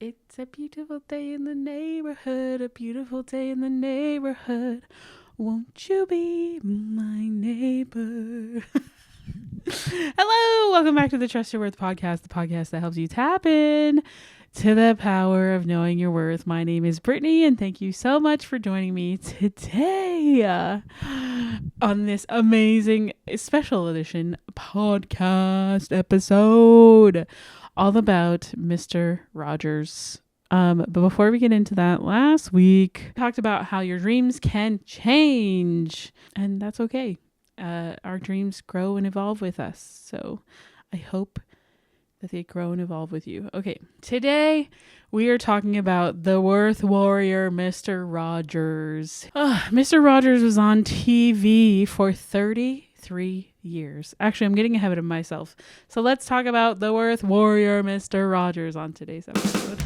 It's a beautiful day in the neighborhood, a beautiful day in the neighborhood. Won't you be my neighbor? Hello, welcome back to the Trust Your Worth podcast, the podcast that helps you tap in to the power of knowing your worth. My name is Brittany, and thank you so much for joining me today on this amazing special edition podcast episode all about Mr. Rogers. But before we get into that, last week we talked about how your dreams can change, and that's okay. Our dreams grow and evolve with us. So I hope that they grow and evolve with you. Okay, today we are talking about the Worth Warrior, Mr. Rogers. Mr. Rogers was on TV for 33 years. Actually, I'm getting ahead of myself. So let's talk about the Worth Warrior, Mr. Rogers on today's episode.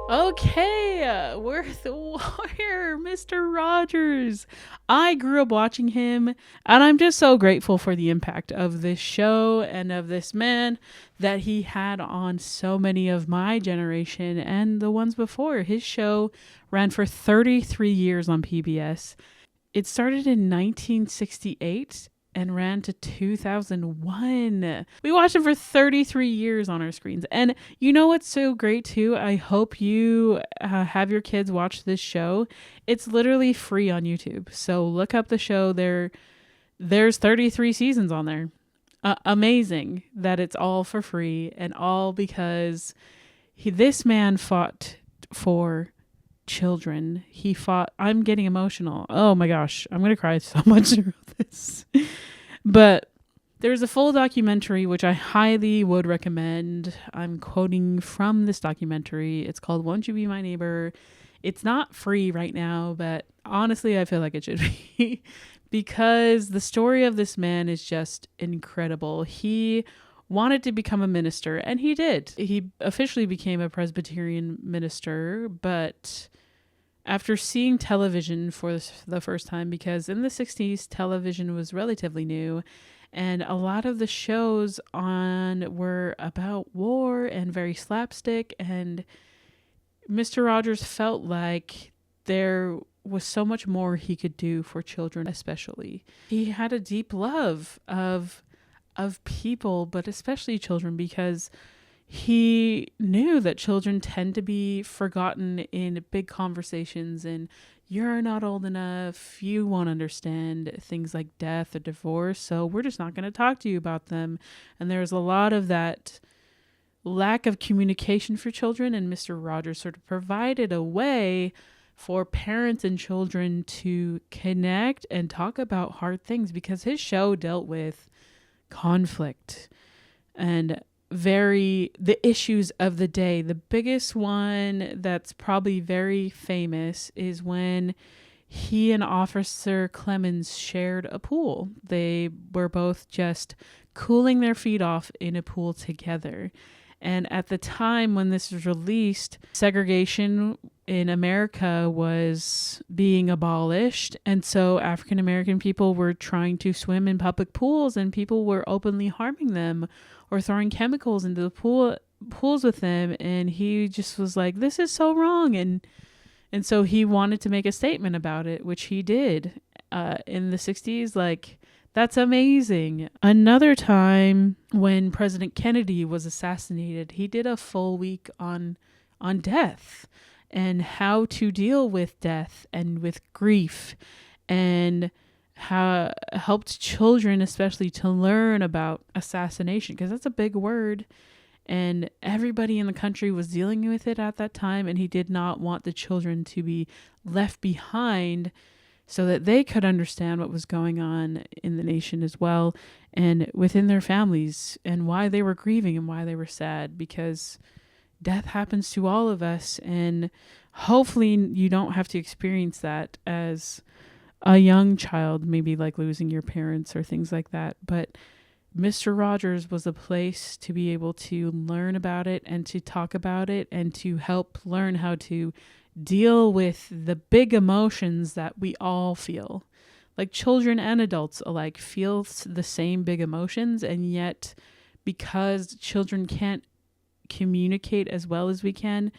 Okay, Worth Warrior, Mr. Rogers. I grew up watching him, and I'm just so grateful for the impact of this show and of this man that he had on so many of my generation and the ones before. His show ran for 33 years on PBS. It started in 1968 and ran to 2001. We watched it for 33 years on our screens. And you know what's so great too? I hope you have your kids watch this show. It's literally free on YouTube. So look up the show. There's 33 seasons on there. Amazing that it's all for free, and all because this man fought for children. He fought. I'm getting emotional. Oh my gosh, I'm gonna cry so much through this. But there's a full documentary which I highly would recommend. I'm quoting from this documentary. It's called "Won't You Be My Neighbor." It's not free right now, but honestly I feel like it should be because the story of this man is just incredible. He wanted to become a minister, and he did. He officially became a Presbyterian minister, but after seeing television for the first time, because in the 60s, television was relatively new, and a lot of the shows on were about war and very slapstick, and Mr. Rogers felt like there was so much more he could do for children, especially. He had a deep love of people, but especially children, because he knew that children tend to be forgotten in big conversations, and you're not old enough, you won't understand things like death or divorce, so we're just not going to talk to you about them. And there's a lot of that lack of communication for children, and Mr. Rogers sort of provided a way for parents and children to connect and talk about hard things, because his show dealt with conflict and the issues of the day. The biggest one that's probably very famous is when he and Officer Clemens shared a pool. They were both just cooling their feet off in a pool together. And at the time when this was released, segregation in America was being abolished. And so African American people were trying to swim in public pools, and people were openly harming them or throwing chemicals into the pools with them. And he just was like, this is so wrong. And so he wanted to make a statement about it, which he did in the 60s. Like, that's amazing. Another time when President Kennedy was assassinated, he did a full week on death and how to deal with death and with grief, and how helped children especially to learn about assassination, because that's a big word, and everybody in the country was dealing with it at that time, and he did not want the children to be left behind, so that they could understand what was going on in the nation as well, and within their families, and why they were grieving and why they were sad, because death happens to all of us, and hopefully you don't have to experience that as a young child, maybe like losing your parents or things like that. But Mr. Rogers was a place to be able to learn about it and to talk about it and to help learn how to deal with the big emotions that we all feel. Like children and adults alike feel the same big emotions, and yet because children can't communicate as well as we can,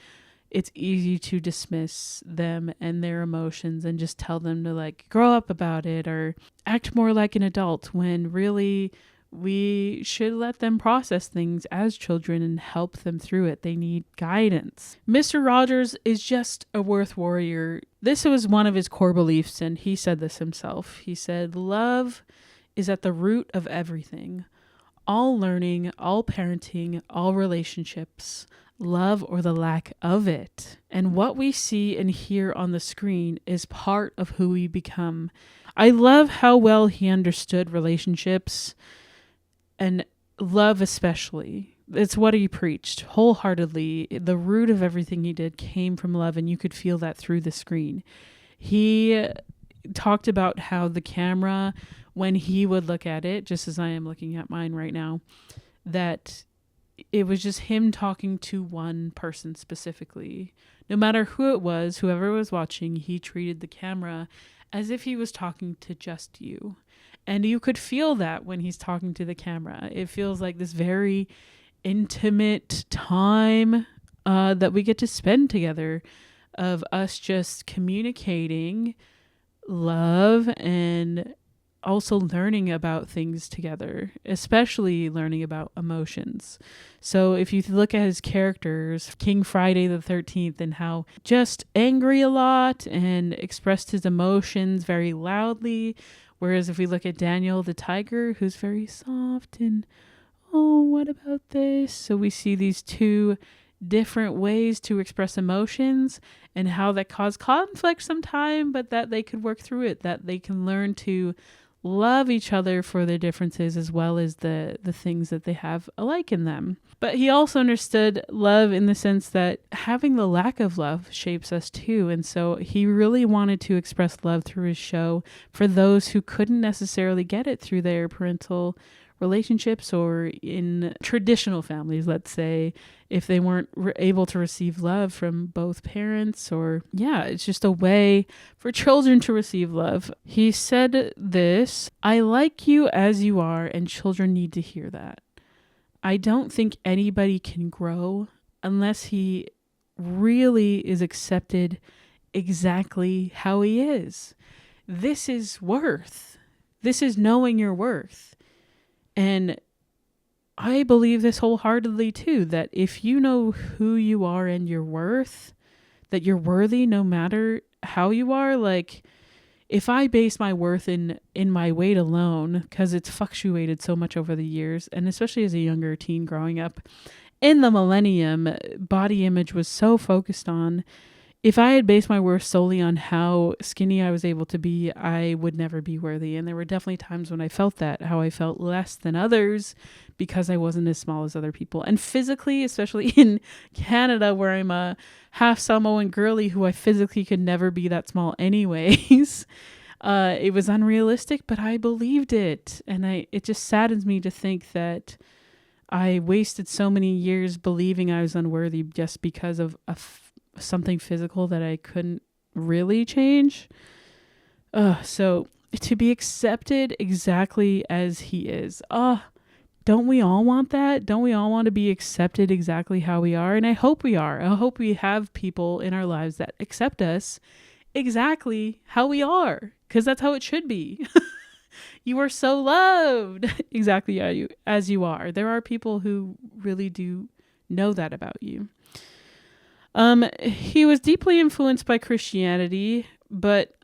it's easy to dismiss them and their emotions and just tell them to like grow up about it or act more like an adult, when really we should let them process things as children and help them through it. They need guidance. Mr. Rogers is just a worth warrior. This was one of his core beliefs, and he said this himself. He said, "Love is at the root of everything. All learning, all parenting, all relationships, love or the lack of it. And what we see and hear on the screen is part of who we become." I love how well he understood relationships and love especially. It's what he preached wholeheartedly. The root of everything he did came from love, and you could feel that through the screen. He talked about how the camera, when he would look at it, just as I am looking at mine right now, that it was just him talking to one person specifically. No matter who it was, whoever was watching, he treated the camera as if he was talking to just you. And you could feel that when he's talking to the camera. It feels like this very intimate time that we get to spend together, of us just communicating love and also learning about things together, especially learning about emotions. So if you look at his characters, King Friday the 13th, and how just angry a lot and expressed his emotions very loudly, whereas if we look at Daniel the tiger, who's very soft and, oh, what about this? So we see these two different ways to express emotions and how that cause conflict sometime, but that they could work through it, that they can learn to love each other for their differences as well as the things that they have alike in them. But he also understood love in the sense that having the lack of love shapes us too. And so he really wanted to express love through his show for those who couldn't necessarily get it through their parental relationships, or in traditional families, let's say, if they weren't able to receive love from both parents, or it's just a way for children to receive love. He said this: "I like you as you are, and children need to hear that. I don't think anybody can grow unless he really is accepted exactly how he is. This is worth. This is knowing your worth." And I believe this wholeheartedly too, that if you know who you are and your worth, that you're worthy no matter how you are. Like, if I base my worth in my weight alone, because it's fluctuated so much over the years, and especially as a younger teen growing up in the millennium, body image was so focused on. If I had based my worth solely on how skinny I was able to be, I would never be worthy. And there were definitely times when I felt that, how I felt less than others because I wasn't as small as other people. And physically, especially in Canada, where I'm a half Samoan girly who I physically could never be that small anyways, it was unrealistic, but I believed it. And it just saddens me to think that I wasted so many years believing I was unworthy just because of something physical that I couldn't really change. So to be accepted exactly as he is. Don't we all want that? Don't we all want to be accepted exactly how we are? And I hope we are. I hope we have people in our lives that accept us exactly how we are, because that's how it should be. You are so loved exactly as you are. There are people who really do know that about you. He was deeply influenced by Christianity, but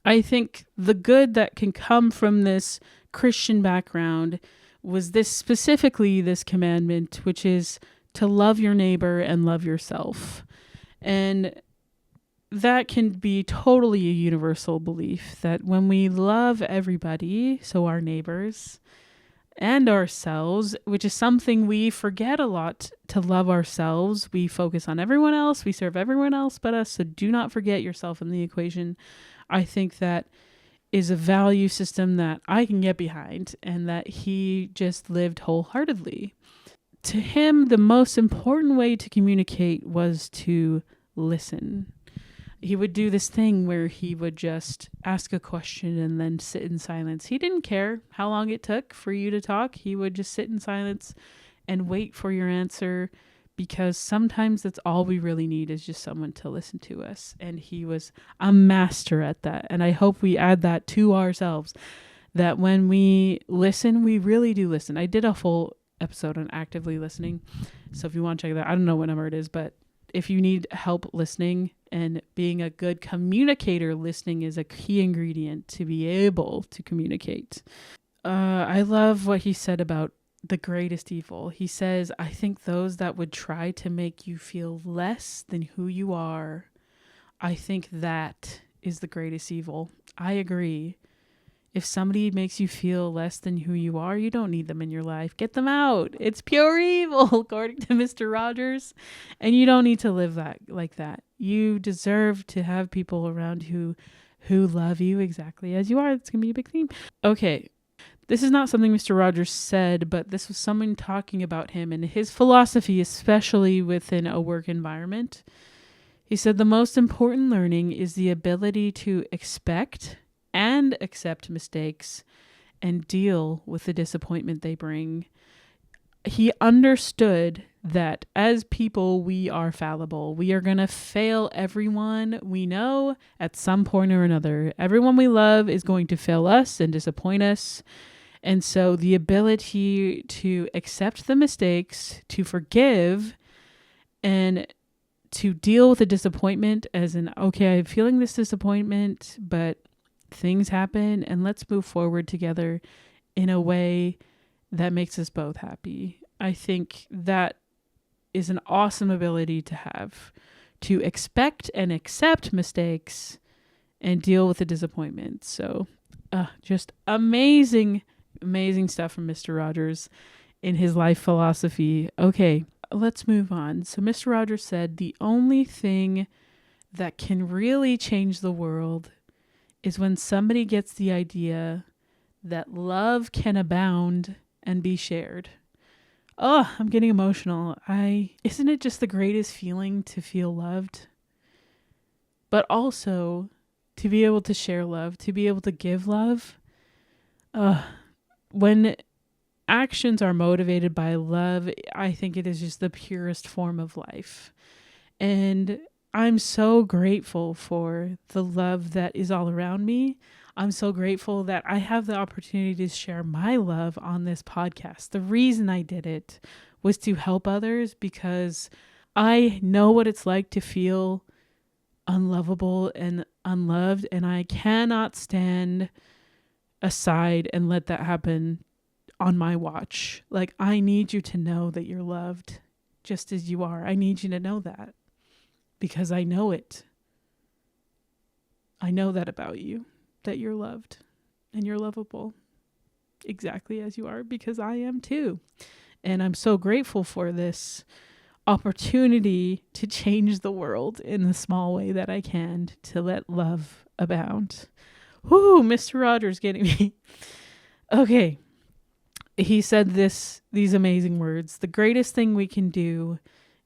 I think the good that can come from this Christian background was specifically this commandment, which is to love your neighbor and love yourself. And that can be totally a universal belief, that when we love everybody, so our neighbors and ourselves, which is something we forget a lot, to love ourselves. We focus on everyone else. We serve everyone else but us. So do not forget yourself in the equation. I think that is a value system that I can get behind, and that he just lived wholeheartedly. To him, the most important way to communicate was to listen. He would do this thing where he would just ask a question and then sit in silence. He didn't care how long it took for you to talk. He would just sit in silence and wait for your answer, because sometimes that's all we really need, is just someone to listen to us. And he was a master at that. And I hope we add that to ourselves, that when we listen, we really do listen. I did a full episode on actively listening. So if you want to check that, I don't know what number it is, but if you need help listening and being a good communicator, listening is a key ingredient to be able to communicate. I love what he said about the greatest evil. He says, I think those that would try to make you feel less than who you are, I think that is the greatest evil. I agree. If somebody makes you feel less than who you are, you don't need them in your life. Get them out. It's pure evil, according to Mr. Rogers. And you don't need to live that like that. You deserve to have people around who love you exactly as you are. It's going to be a big theme. Okay. This is not something Mr. Rogers said, but this was someone talking about him and his philosophy, especially within a work environment. He said the most important learning is the ability to expect and accept mistakes and deal with the disappointment they bring. He understood that as people, we are fallible. We are going to fail everyone we know at some point or another. Everyone we love is going to fail us and disappoint us. And so the ability to accept the mistakes, to forgive, and to deal with the disappointment as in, okay, I'm feeling this disappointment, but things happen and let's move forward together in a way that makes us both happy. I think that is an awesome ability to have, to expect and accept mistakes and deal with the disappointment. So just amazing stuff from Mr. Rogers in his life philosophy. Okay, let's move on. So Mr. Rogers said the only thing that can really change the world is when somebody gets the idea that love can abound and be shared. Oh, I'm getting emotional. Isn't it just the greatest feeling to feel loved? But also to be able to share love, to be able to give love. When actions are motivated by love, I think it is just the purest form of life. And I'm so grateful for the love that is all around me. I'm so grateful that I have the opportunity to share my love on this podcast. The reason I did it was to help others, because I know what it's like to feel unlovable and unloved, and I cannot stand aside and let that happen on my watch. Like, I need you to know that you're loved just as you are. I need you to know that, because I know it. I know that about you, that you're loved and you're lovable exactly as you are, because I am too. And I'm so grateful for this opportunity to change the world in the small way that I can, to let love abound. Whoo, Mr. Rogers getting me. Okay. He said these amazing words. The greatest thing we can do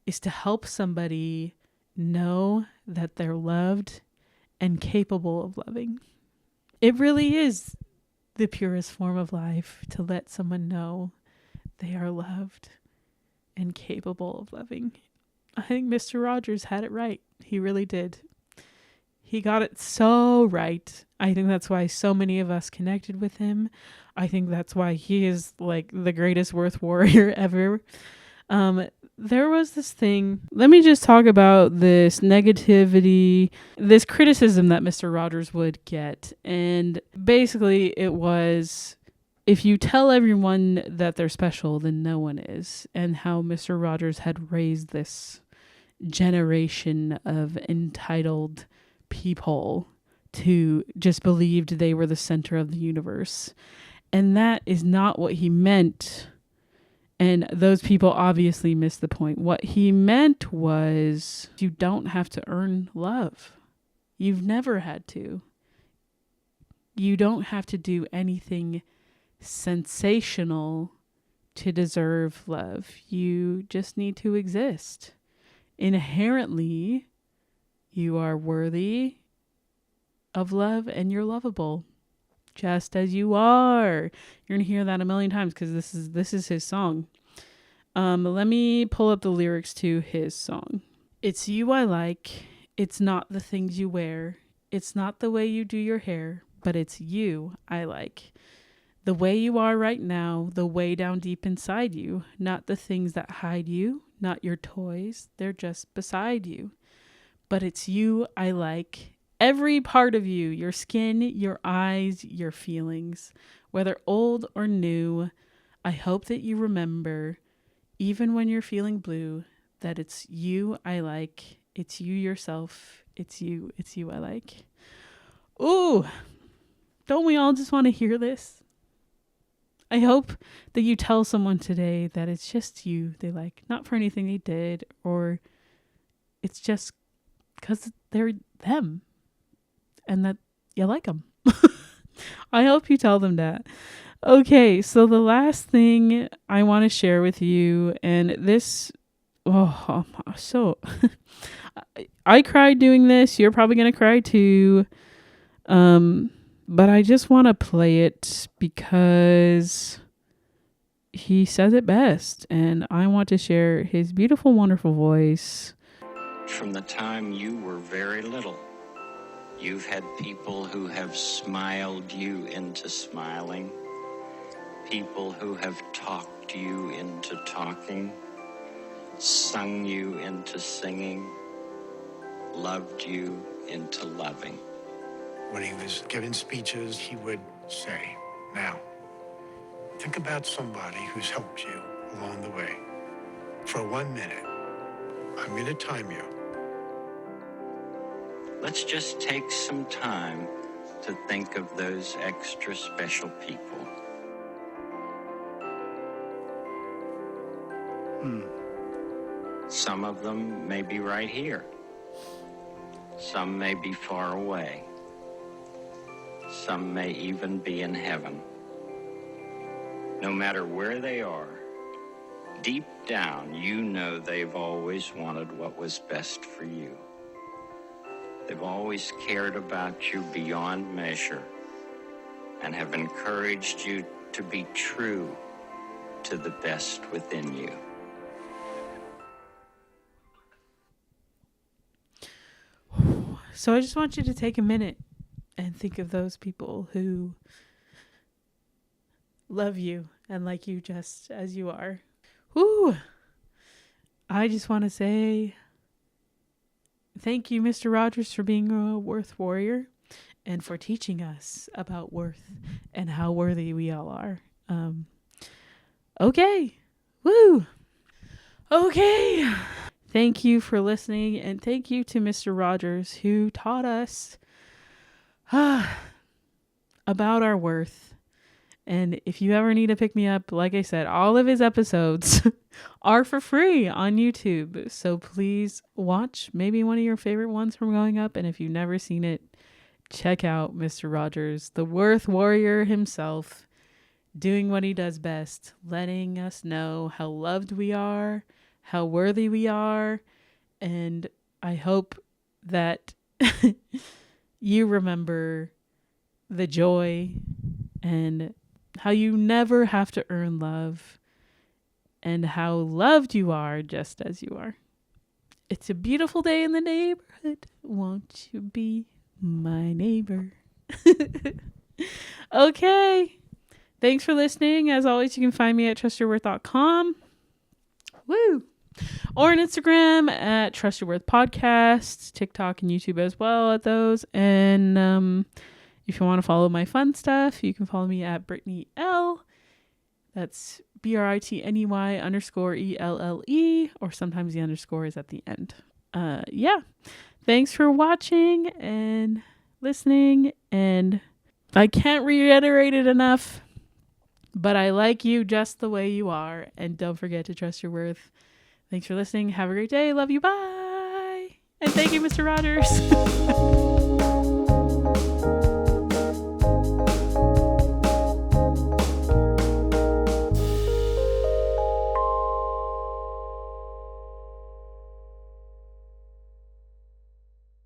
is to help somebody know that they're loved and capable of loving. It really is the purest form of life to let someone know they are loved and capable of loving. I think Mr. Rogers had it right. He really did. He got it so right. I think that's why so many of us connected with him. I think that's why he is like the greatest worth warrior ever. There was this thing. Let me just talk about this negativity, this criticism that Mr. Rogers would get. And basically it was, if you tell everyone that they're special, then no one is. And how Mr. Rogers had raised this generation of entitled people to just believed they were the center of the universe. And that is not what he meant. And those people obviously missed the point. What he meant was, you don't have to earn love. You've never had to. You don't have to do anything sensational to deserve love. You just need to exist. Inherently, You are worthy of love and you're lovable just as you are. You're going to hear that a million times because this is his song. Let me pull up the lyrics to his song. It's you I like. It's not the things you wear. It's not the way you do your hair, but it's you I like. The way you are right now, the way down deep inside you, not the things that hide you, not your toys, they're just beside you. But it's you I like. Every part of you, your skin, your eyes, your feelings, whether old or new, I hope that you remember, even when you're feeling blue, that it's you I like. It's you yourself. It's you I like. Ooh, don't we all just want to hear this? I hope that you tell someone today that it's just you they like, not for anything they did, or it's just because they're them and that you like them. I hope you tell them that. Okay, so the last thing I want to share with you, and this, I cried doing this. You're probably going to cry too. But I just want to play it because he says it best, and I want to share his beautiful, wonderful voice. From the time you were very little, you've had people who have smiled you into smiling, people who have talked you into talking, sung you into singing, loved you into loving. When he was giving speeches, he would say, now, think about somebody who's helped you along the way. For 1 minute, I'm going to time you. Let's just take some time to think of those extra special people. Some of them may be right here. Some may be far away. Some may even be in heaven. No matter where they are, deep down, you know they've always wanted what was best for you. They've always cared about you beyond measure and have encouraged you to be true to the best within you. So I just want you to take a minute and think of those people who love you and like you just as you are. Whew. I just want to say thank you, Mr. Rogers, for being a worth warrior and for teaching us about worth and how worthy we all are. Okay. Woo. Okay. Thank you for listening, and thank you to Mr. Rogers who taught us about our worth. And if you ever need to pick me up, like I said, all of his episodes are for free on YouTube. So please watch maybe one of your favorite ones from growing up. And if you've never seen it, check out Mr. Rogers, the worth warrior himself, doing what he does best, letting us know how loved we are, how worthy we are. And I hope that you remember the joy and how you never have to earn love and how loved you are just as you are. It's a beautiful day in the neighborhood. Won't you be my neighbor? Okay. Thanks for listening. As always, you can find me at trustyourworth.com. Woo! Or on Instagram at Trust Your Worth Podcast, TikTok and YouTube as well at those. And if you want to follow my fun stuff, you can follow me at Brittany L. That's BRITNEY_ELLE, or sometimes the underscore is at the end. Yeah. Thanks for watching and listening. And I can't reiterate it enough, but I like you just the way you are. And don't forget to trust your worth. Thanks for listening. Have a great day. Love you. Bye. And thank you, Mr. Rogers.